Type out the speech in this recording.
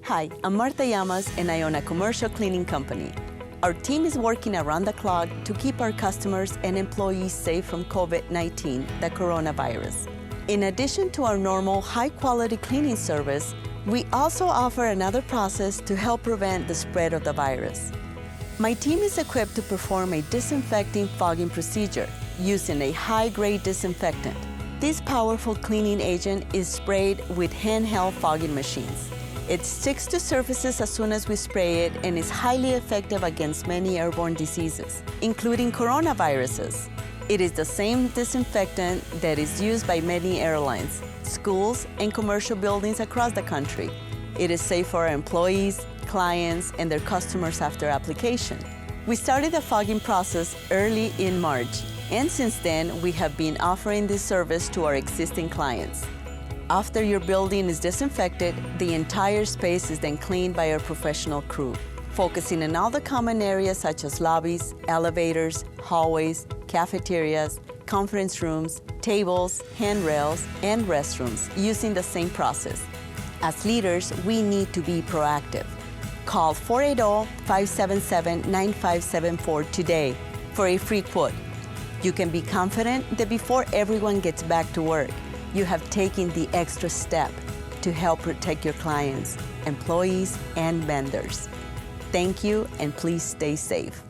Hi, I'm Martha Llamas and I own a commercial cleaning company. Our team is working around the clock to keep our customers and employees safe from COVID-19, the coronavirus. In addition to our normal high-quality cleaning service, we also offer another process to help prevent the spread of the virus. My team is equipped to perform a disinfecting fogging procedure using a high-grade disinfectant. This powerful cleaning agent is sprayed with handheld fogging machines. It sticks to surfaces as soon as we spray it and is highly effective against many airborne diseases, including coronaviruses. It is the same disinfectant that is used by many airlines, schools, and commercial buildings across the country. It is safe for our employees, clients, and their customers after application. We started the fogging process early in March, and since then, we have been offering this service to our existing clients. After your building is disinfected, the entire space is then cleaned by our professional crew, focusing on all the common areas such as lobbies, elevators, hallways, cafeterias, conference rooms, tables, handrails, and restrooms using the same process. As leaders, we need to be proactive. Call 480-577-9574 today for a free quote. You can be confident that before everyone gets back to work, you have taken the extra step to help protect your clients, employees, and vendors. Thank you, and please stay safe.